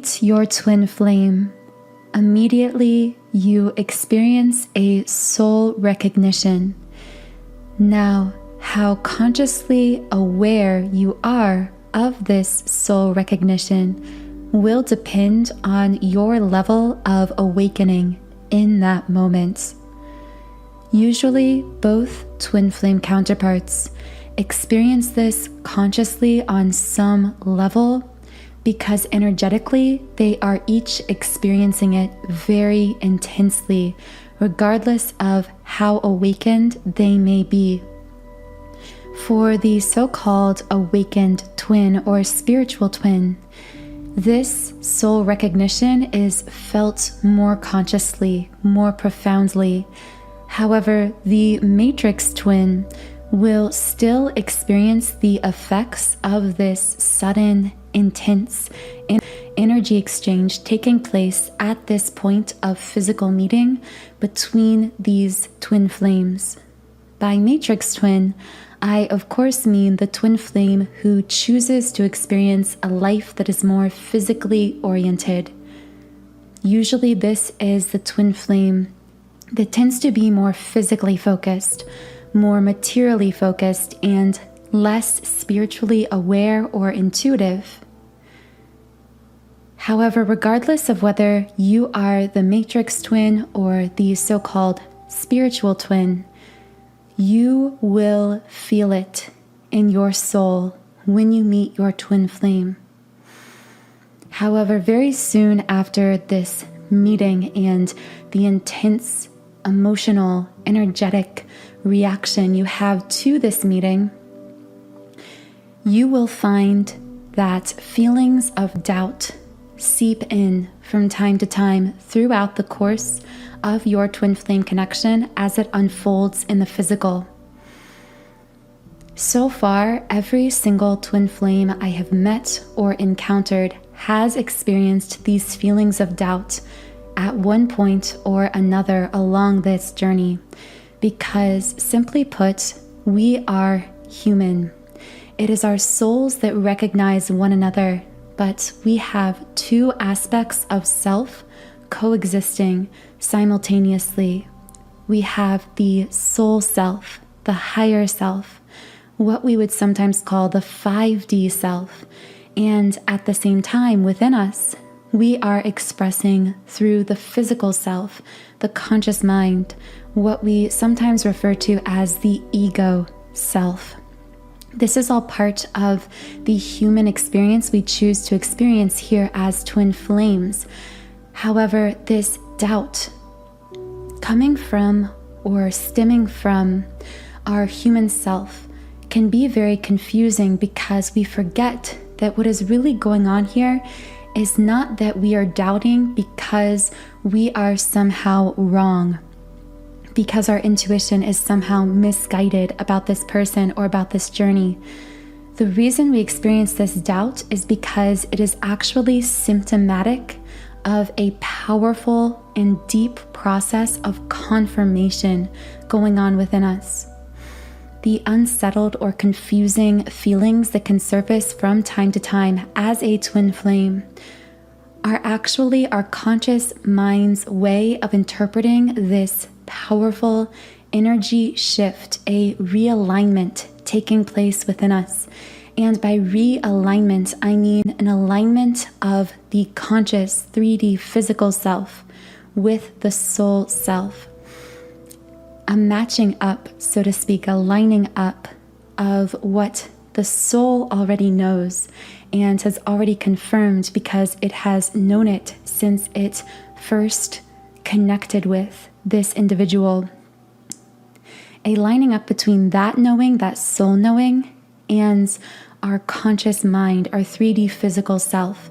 meet your twin flame, immediately you experience a soul recognition. Now, how consciously aware you are of this soul recognition will depend on your level of awakening in that moment. Usually, both twin flame counterparts experience this consciously on some level because energetically they are each experiencing it very intensely, regardless of how awakened they may be. For the so-called awakened twin or spiritual twin, this soul recognition is felt more consciously, more profoundly. However, the matrix twin will still experience the effects of this sudden, intense energy exchange taking place at this point of physical meeting between these twin flames. By matrix twin, I of course mean the twin flame who chooses to experience a life that is more physically oriented. Usually this is the twin flame that tends to be more physically focused, more materially focused, and less spiritually aware or intuitive. However, regardless of whether you are the matrix twin or the so-called spiritual twin, you will feel it in your soul when you meet your twin flame. However, very soon after this meeting and the intense, emotional, energetic reaction you have to this meeting, you will find that feelings of doubt seep in from time to time throughout the course of your twin flame connection as it unfolds in the physical. So far, every single twin flame I have met or encountered has experienced these feelings of doubt at one point or another along this journey, because simply put, we are human. It is our souls that recognize one another, but we have two aspects of self coexisting simultaneously. We have the soul self, the higher self, what we would sometimes call the 5D self, and at the same time within us, we are expressing through the physical self, the conscious mind, what we sometimes refer to as the ego self. This is all part of the human experience we choose to experience here as twin flames. However, this doubt coming from or stemming from our human self can be very confusing because we forget that what is really going on here is not that we are doubting because we are somehow wrong, because our intuition is somehow misguided about this person or about this journey. The reason we experience this doubt is because it is actually symptomatic of a powerful and deep process of confirmation going on within us. The unsettled or confusing feelings that can surface from time to time as a twin flame are actually our conscious mind's way of interpreting this powerful energy shift, a realignment taking place within us. And by realignment, I mean an alignment of the conscious 3D physical self with the soul self. A matching up, so to speak, a lining up of what the soul already knows and has already confirmed because it has known it since it first connected with this individual. A lining up between that knowing, that soul knowing, and our conscious mind, our 3D physical self.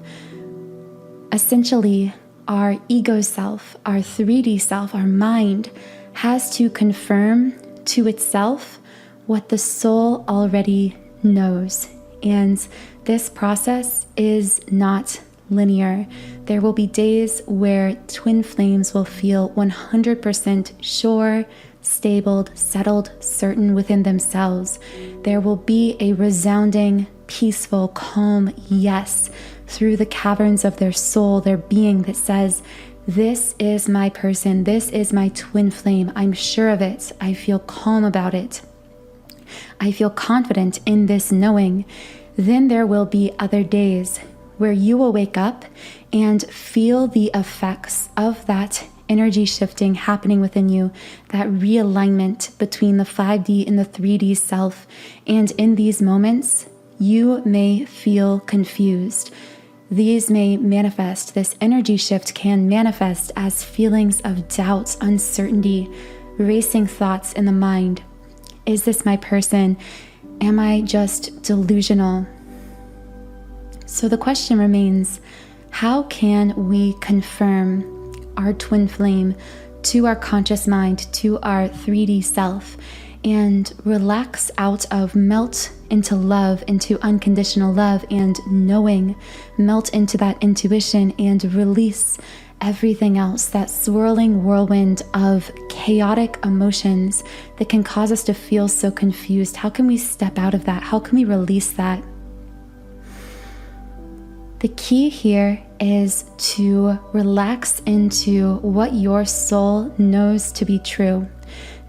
Essentially, our ego self, our 3D self, our mind has to confirm to itself what the soul already knows. And this process is not linear. There will be days where twin flames will feel 100% sure, stable, settled, certain within themselves. There will be a resounding, peaceful, calm yes through the caverns of their soul, their being, that says, this is my person, this is my twin flame, I'm sure of it, I feel calm about it, I feel confident in this knowing, then there will be other days where you will wake up and feel the effects of that energy shifting happening within you, that realignment between the 5D and the 3D self. And in these moments, you may feel confused. These may manifest, this energy shift can manifest as feelings of doubt, uncertainty, racing thoughts in the mind. Is this my person? Am I just delusional? So the question remains, how can we confirm our twin flame to our conscious mind, to our 3D self, and relax out of, melt into love, into unconditional love and knowing, melt into that intuition and release everything else, that swirling whirlwind of chaotic emotions that can cause us to feel so confused? How can we step out of that? How can we release that? The key here is to relax into what your soul knows to be true.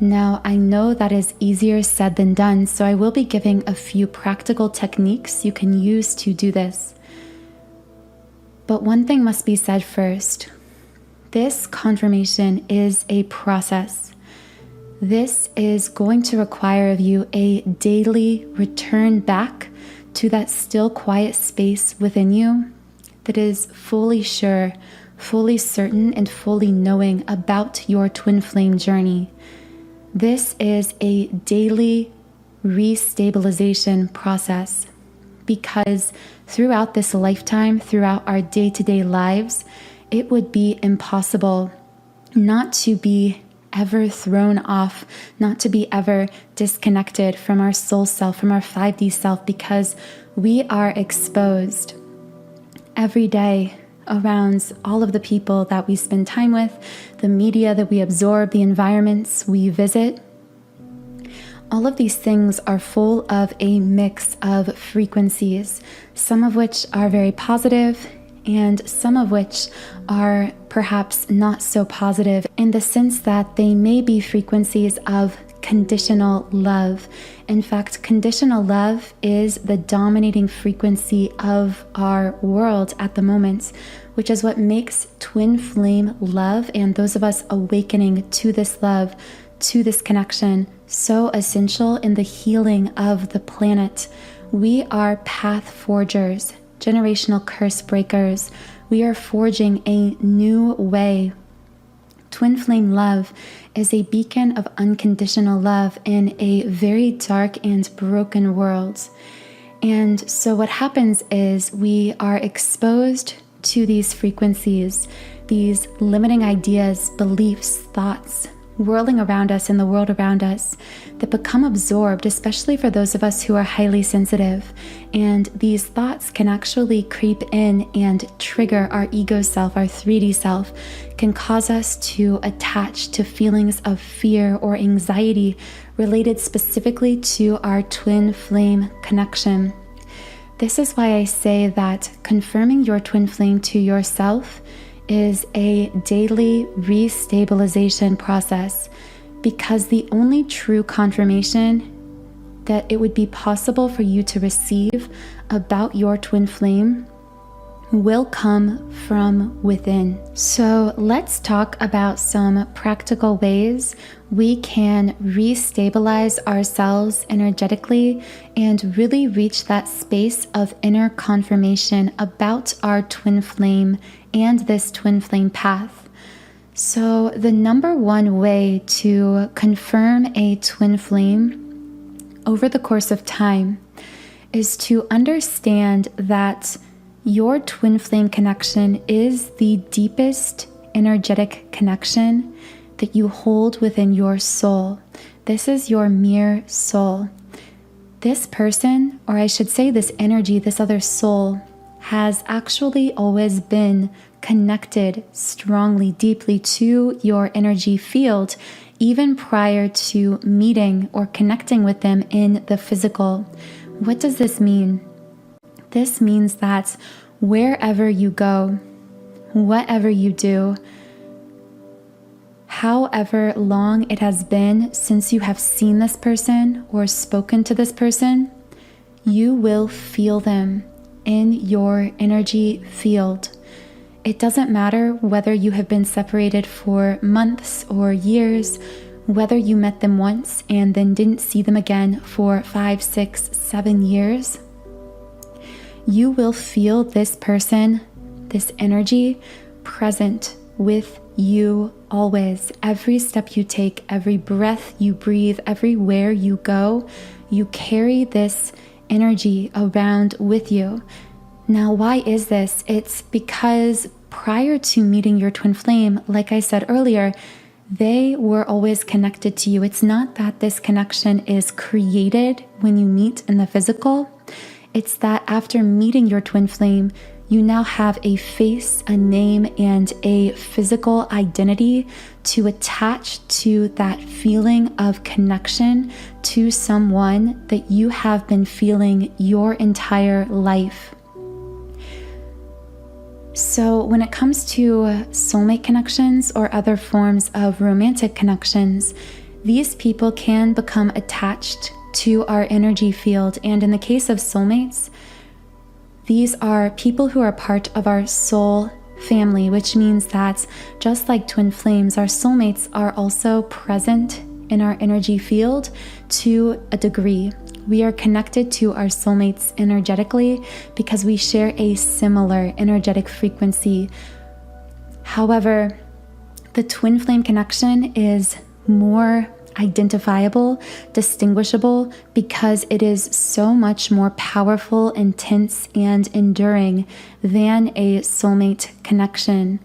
Now, I know that is easier said than done, so I will be giving a few practical techniques you can use to do this. But one thing must be said first. This confirmation is a process. This is going to require of you a daily return back to that still quiet space within you that is fully sure, fully certain, and fully knowing about your twin flame journey. This is a daily restabilization process, because throughout this lifetime, throughout our day-to-day lives, it would be impossible not to be ever thrown off, not to be ever disconnected from our soul self, from our 5D self, because we are exposed every day around all of the people that we spend time with, the media that we absorb, the environments we visit. All of these things are full of a mix of frequencies, some of which are very positive and some of which are perhaps not so positive, in the sense that they may be frequencies of conditional love. In fact, conditional love is the dominating frequency of our world at the moment, which is what makes twin flame love and those of us awakening to this love, to this connection, so essential in the healing of the planet. We are path forgers, generational curse breakers. We are forging a new way. Twin flame love is a beacon of unconditional love in a very dark and broken world. And so what happens is we are exposed to these frequencies, these limiting ideas, beliefs, thoughts, whirling around us in the world around us, that become absorbed, especially for those of us who are highly sensitive. And these thoughts can actually creep in and trigger our ego self, our 3D self, can cause us to attach to feelings of fear or anxiety related specifically to our twin flame connection. This is why I say that confirming your twin flame to yourself is a daily restabilization process, because the only true confirmation that it would be possible for you to receive about your twin flame will come from within. So let's talk about some practical ways we can restabilize ourselves energetically and really reach that space of inner confirmation about our twin flame and this twin flame path. So the number one way to confirm a twin flame over the course of time is to understand that your twin flame connection is the deepest energetic connection that you hold within your soul. This is your mere soul. This person, or I should say this energy, this other soul, has actually always been connected strongly, deeply to your energy field, even prior to meeting or connecting with them in the physical. What does this mean? This means that wherever you go, whatever you do, however long it has been since you have seen this person or spoken to this person, you will feel them in your energy field. It doesn't matter whether you have been separated for months or years, whether you met them once and then didn't see them again for 5, 6, 7 years. You will feel this person, this energy present with you always. Every step you take, every breath you breathe, everywhere you go, you carry this energy around with you. Now, why is this? It's because prior to meeting your twin flame, like I said earlier, they were always connected to you. It's not that this connection is created when you meet in the physical. It's that after meeting your twin flame, you now have a face, a name, and a physical identity to attach to that feeling of connection to someone that you have been feeling your entire life. So when it comes to soulmate connections or other forms of romantic connections, these people can become attached to our energy field. And in the case of soulmates, these are people who are part of our soul family, which means that just like twin flames, our soulmates are also present in our energy field to a degree. We are connected to our soulmates energetically because we share a similar energetic frequency. However, the twin flame connection is more identifiable, distinguishable, because it is so much more powerful, intense, and enduring than a soulmate connection.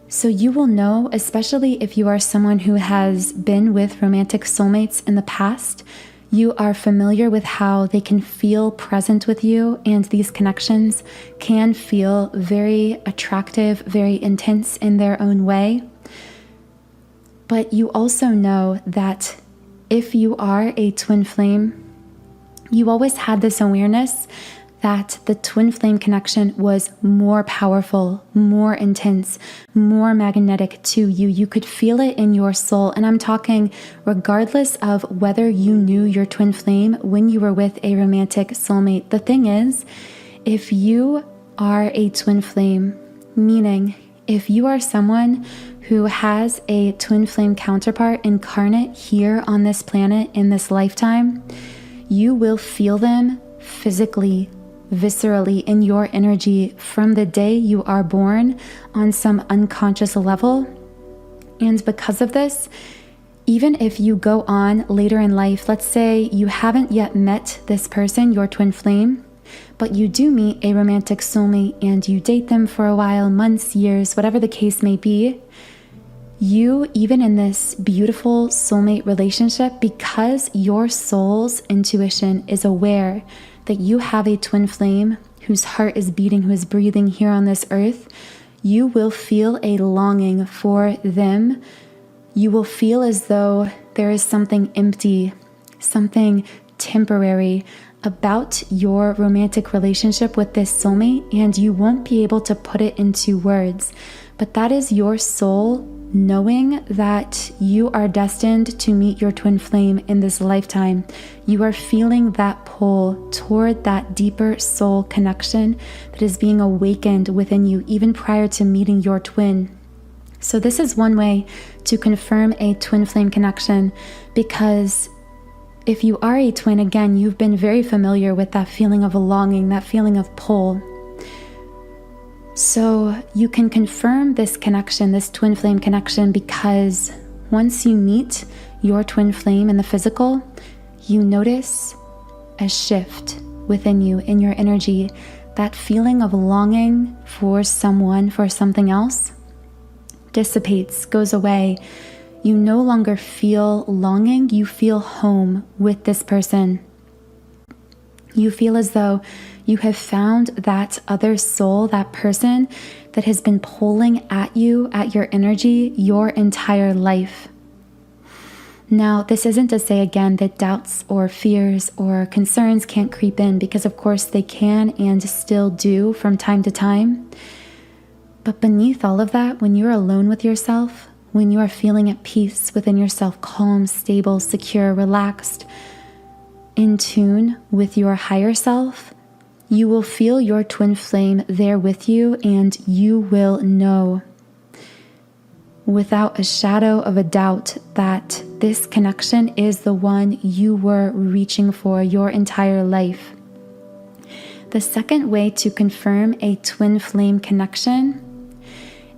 So you will know, especially if you are someone who has been with romantic soulmates in the past, you are familiar with how they can feel present with you, and these connections can feel very attractive, very intense in their own way. But you also know that if you are a twin flame, you always had this awareness that the twin flame connection was more powerful, more intense, more magnetic to you. You could feel it in your soul. And I'm talking regardless of whether you knew your twin flame when you were with a romantic soulmate. The thing is, if you are a twin flame, meaning if you are someone who has a twin flame counterpart incarnate here on this planet in this lifetime, you will feel them physically, viscerally in your energy from the day you are born on some unconscious level. And because of this, even if you go on later in life, let's say you haven't yet met this person, your twin flame, but you do meet a romantic soulmate and you date them for a while, months, years, whatever the case may be, you, even in this beautiful soulmate relationship, because your soul's intuition is aware that you have a twin flame whose heart is beating, who is breathing here on this earth, you will feel a longing for them. You will feel as though there is something empty, something temporary about your romantic relationship with this soulmate, and you won't be able to put it into words. But that is your soul knowing that you are destined to meet your twin flame in this lifetime. You are feeling that pull toward that deeper soul connection that is being awakened within you even prior to meeting your twin. So this is one way to confirm a twin flame connection, because if you are a twin, again, you've been very familiar with that feeling of a longing, that feeling of pull. So you can confirm this connection, this twin flame connection, because once you meet your twin flame in the physical, you notice a shift within you, in your energy. That feeling of longing for someone, for something else, dissipates, goes away. You no longer feel longing, you feel home with this person. You feel as though you have found that other soul, that person that has been pulling at you, at your energy, your entire life. Now, this isn't to say again that doubts or fears or concerns can't creep in, because of course they can and still do from time to time. But beneath all of that, when you're alone with yourself, when you are feeling at peace within yourself, calm, stable, secure, relaxed, in tune with your higher self, you will feel your twin flame there with you, and you will know without a shadow of a doubt that this connection is the one you were reaching for your entire life. The second way to confirm a twin flame connection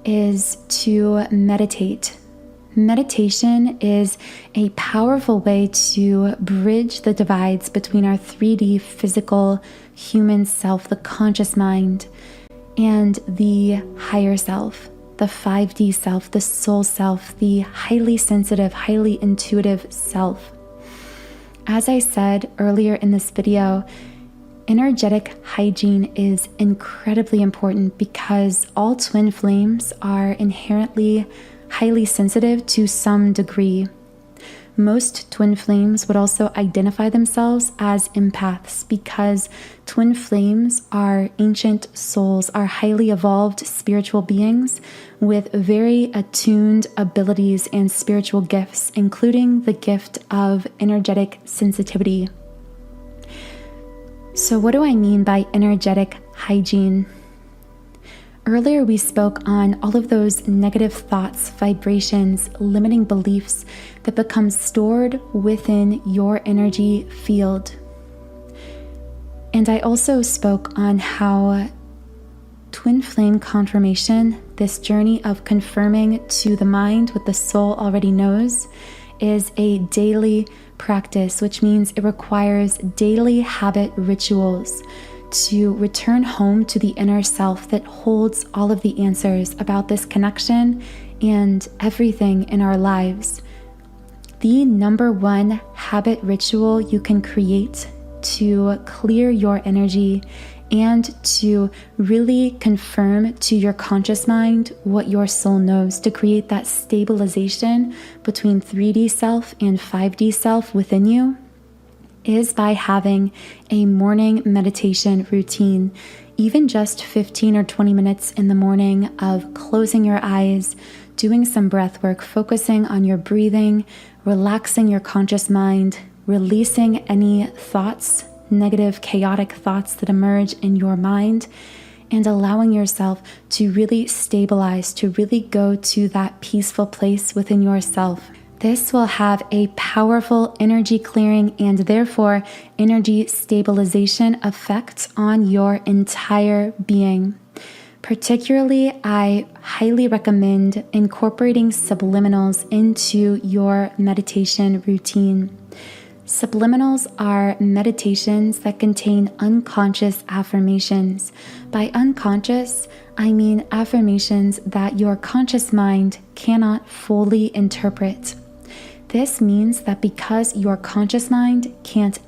is to meditate. Meditation is a powerful way to bridge the divides between our 3D physical human self, the conscious mind, and the higher self, the 5D self, the soul self, the highly sensitive, highly intuitive self. As I said earlier in this video, energetic hygiene is incredibly important because all twin flames are inherently highly sensitive to some degree. Most twin flames would also identify themselves as empaths because twin flames are ancient souls, are highly evolved spiritual beings with very attuned abilities and spiritual gifts, including the gift of energetic sensitivity. So what do I mean by energetic hygiene? Earlier, we spoke on all of those negative thoughts, vibrations, limiting beliefs that become stored within your energy field. And I also spoke on how twin flame confirmation, this journey of confirming to the mind what the soul already knows, is a daily practice, which means it requires daily habit rituals to return home to the inner self that holds all of the answers about this connection and everything in our lives. The number one habit ritual you can create to clear your energy and to really confirm to your conscious mind what your soul knows, to create that stabilization between 3D self and 5D self within you, is by having a morning meditation routine, even just 15 or 20 minutes in the morning of closing your eyes, doing some breath work, focusing on your breathing, relaxing your conscious mind, releasing any thoughts, negative, chaotic thoughts that emerge in your mind, and allowing yourself to really stabilize, to really go to that peaceful place within yourself. This will have a powerful energy clearing and therefore energy stabilization effect on your entire being. Particularly, I highly recommend incorporating subliminals into your meditation routine. Subliminals are meditations that contain unconscious affirmations. By unconscious, I mean affirmations that your conscious mind cannot fully interpret. This means that because your conscious mind can't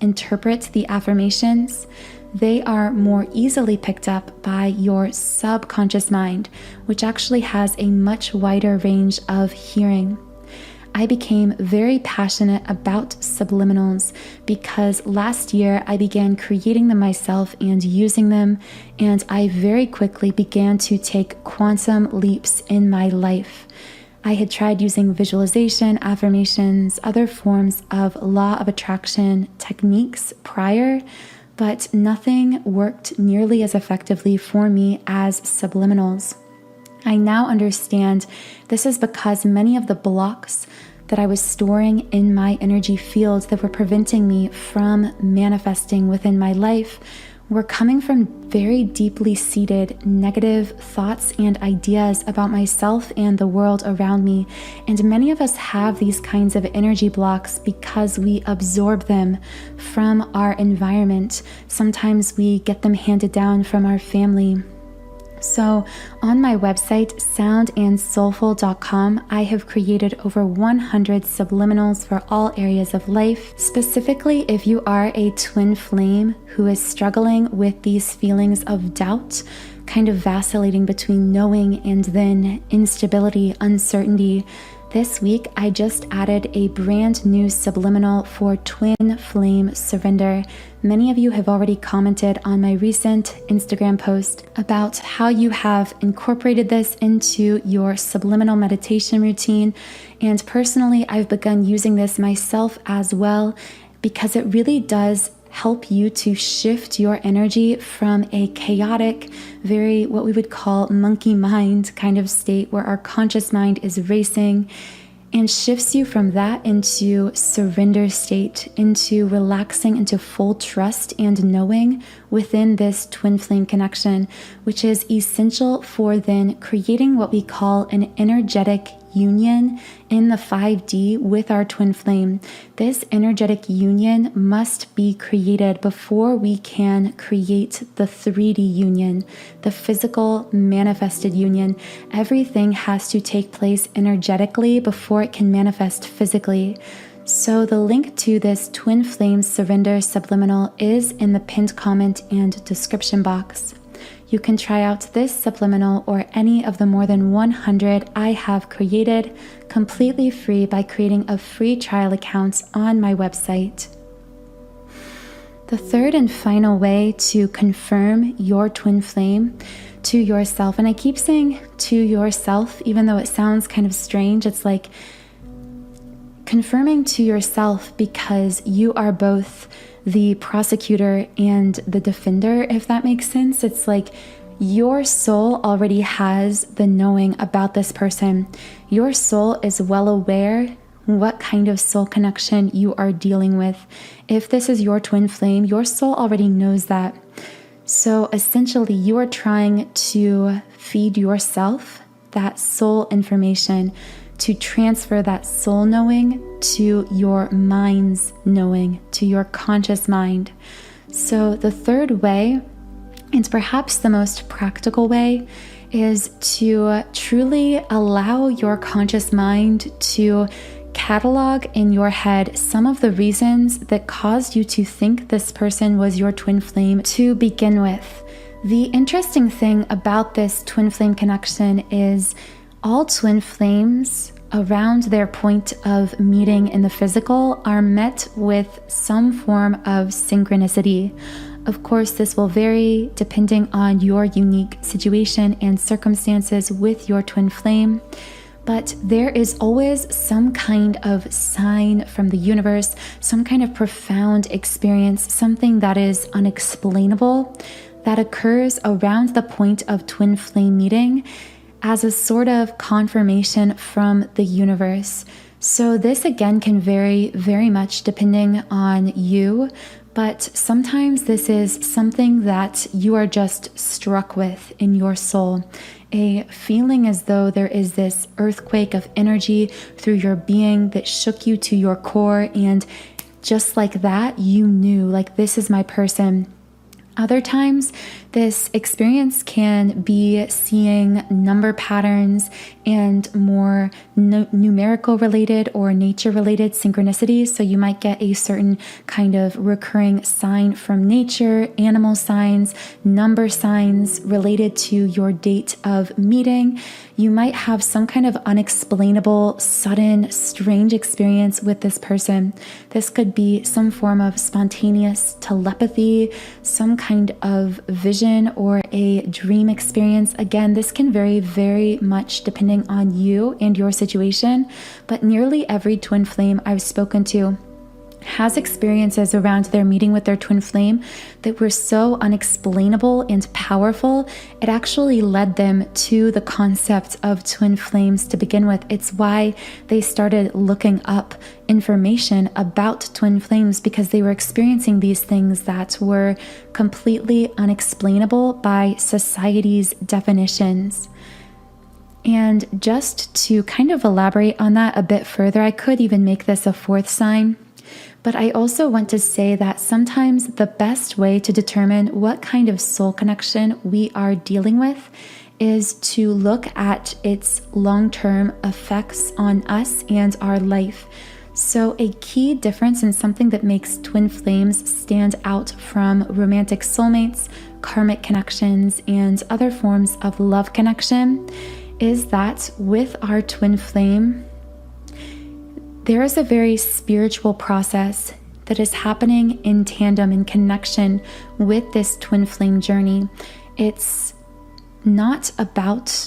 interpret the affirmations, they are more easily picked up by your subconscious mind, which actually has a much wider range of hearing. I became very passionate about subliminals because last year I began creating them myself and using them, and I very quickly began to take quantum leaps in my life. I had tried using visualization, affirmations, other forms of law of attraction techniques prior, but nothing worked nearly as effectively for me as subliminals. I now understand this is because many of the blocks that I was storing in my energy field that were preventing me from manifesting within my life were coming from very deeply seated negative thoughts and ideas about myself and the world around me. And many of us have these kinds of energy blocks because we absorb them from our environment. Sometimes we get them handed down from our family. So on my website, soundandsoulful.com, I have created over 100 subliminals for all areas of life. Specifically, if you are a twin flame who is struggling with these feelings of doubt, kind of vacillating between knowing and then instability, uncertainty, This week, I just added a brand new subliminal for twin flame surrender. Many of you have already commented on my recent Instagram post about how you have incorporated this into your subliminal meditation routine. And personally, I've begun using this myself as well because it really does help you to shift your energy from a chaotic, very what we would call monkey mind kind of state where our conscious mind is racing, and shifts you from that into surrender state, into relaxing, into full trust and knowing within this twin flame connection, which is essential for then creating what we call an energetic union in the 5D with our twin flame. This energetic union must be created before we can create the 3D union, the physical manifested union. Everything has to take place energetically before it can manifest physically. So the link to this twin flame surrender subliminal is in the pinned comment and description box. You can try out this subliminal or any of the more than 100 I have created completely free by creating a free trial account on my website. The third and final way to confirm your twin flame to yourself, and I keep saying to yourself, even though it sounds kind of strange, it's like confirming to yourself because you are both the prosecutor and the defender, if that makes sense. It's like your soul already has the knowing about this person. Your soul is well aware what kind of soul connection you are dealing with. If this is your twin flame, your soul already knows that. So essentially, you are trying to feed yourself that soul information, to transfer that soul knowing to your mind's knowing, to your conscious mind. So the third way, and perhaps the most practical way, is to truly allow your conscious mind to catalog in your head some of the reasons that caused you to think this person was your twin flame to begin with. The interesting thing about this twin flame connection is all twin flames around their point of meeting in the physical are met with some form of synchronicity. Of course, this will vary depending on your unique situation and circumstances with your twin flame, but there is always some kind of sign from the universe, some kind of profound experience, something that is unexplainable that occurs around the point of twin flame meeting as a sort of confirmation from the universe. So this again can vary very much depending on you, but sometimes this is something that you are just struck with in your soul. A feeling as though there is this earthquake of energy through your being that shook you to your core, and just like that, you knew, like, this is my person. Other times, this experience can be seeing number patterns and more numerical related or nature related synchronicities. So you might get a certain kind of recurring sign from nature, animal signs, number signs related to your date of meeting. You might have some kind of unexplainable, sudden, strange experience with this person. This could be some form of spontaneous telepathy, some kind of vision, or a dream experience. Again, this can vary very much depending on you and your situation, but nearly every twin flame I've spoken to has experiences around their meeting with their twin flame that were so unexplainable and powerful, it actually led them to the concept of twin flames to begin with. It's why they started looking up information about twin flames, because they were experiencing these things that were completely unexplainable by society's definitions. And just to kind of elaborate on that a bit further, I could even make this a fourth sign. But I also want to say that sometimes the best way to determine what kind of soul connection we are dealing with is to look at its long-term effects on us and our life. So a key difference and something that makes twin flames stand out from romantic soulmates, karmic connections, and other forms of love connection is that with our twin flame, there is a very spiritual process that is happening in tandem, in connection with this twin flame journey. It's not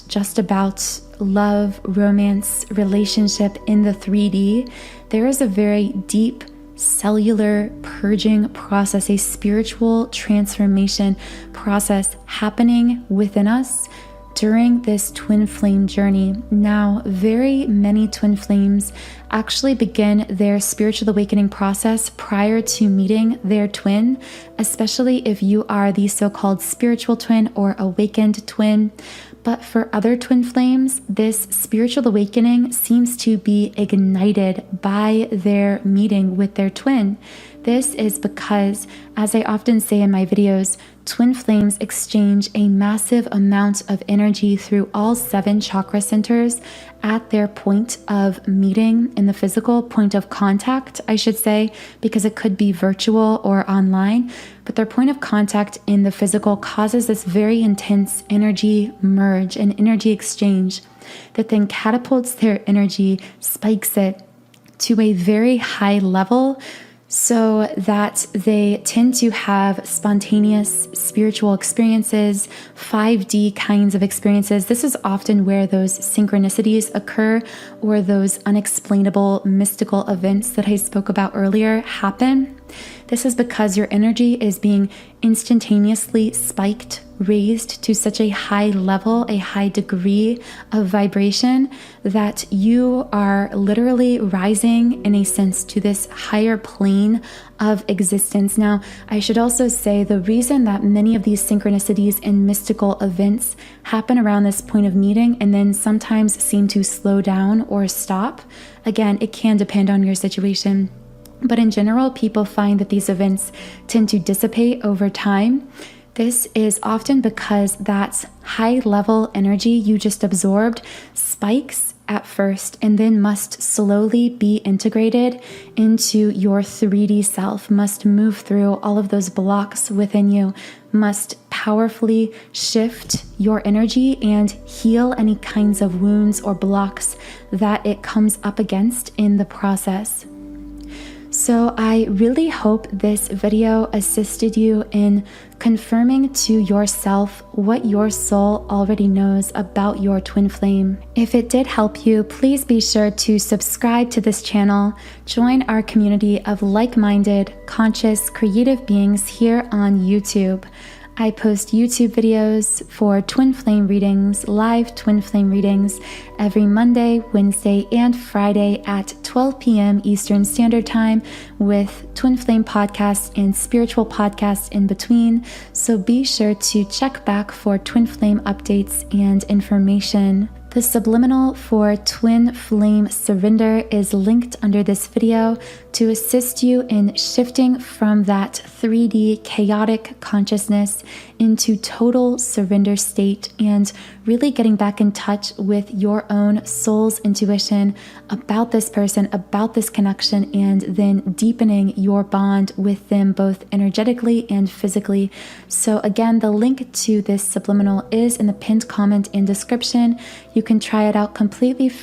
just about love, romance, relationship in the 3D. There is a very deep cellular purging process, a spiritual transformation process happening within us during this twin flame journey. Now, very many twin flames actually begin their spiritual awakening process prior to meeting their twin, especially if you are the so-called spiritual twin or awakened twin. But for other twin flames, this spiritual awakening seems to be ignited by their meeting with their twin. This is because, as I often say in my videos, twin flames exchange a massive amount of energy through all 7 chakra centers at their point of meeting in the physical, point of contact, I should say, because it could be virtual or online, but their point of contact in the physical causes this very intense energy merge and energy exchange that then catapults their energy, spikes it to a very high level, so that they tend to have spontaneous spiritual experiences, 5D kinds of experiences. This is often where those synchronicities occur, or those unexplainable mystical events that I spoke about earlier happen. This is because your energy is being instantaneously spiked, raised to such a high level, a high degree of vibration, that you are literally rising, in a sense, to this higher plane of existence. Now, I should also say the reason that many of these synchronicities and mystical events happen around this point of meeting and then sometimes seem to slow down or stop, again, it can depend on your situation. But in general, people find that these events tend to dissipate over time. This is often because that high level energy you just absorbed spikes at first and then must slowly be integrated into your 3D self, must move through all of those blocks within you, must powerfully shift your energy and heal any kinds of wounds or blocks that it comes up against in the process. So I really hope this video assisted you in confirming to yourself what your soul already knows about your twin flame. If it did help you, please be sure to subscribe to this channel, join our community of like-minded, conscious, creative beings here on YouTube. I post YouTube videos for twin flame readings, live twin flame readings, every Monday, Wednesday, and Friday at 12 p.m. Eastern Standard Time, with twin flame podcasts and spiritual podcasts in between. So be sure to check back for twin flame updates and information. The subliminal for twin flame surrender is linked under this video to assist you in shifting from that 3D chaotic consciousness into total surrender state and really getting back in touch with your own soul's intuition about this person, about this connection, and then deepening your bond with them both energetically and physically. So again, the link to this subliminal is in the pinned comment and description. You can try it out completely free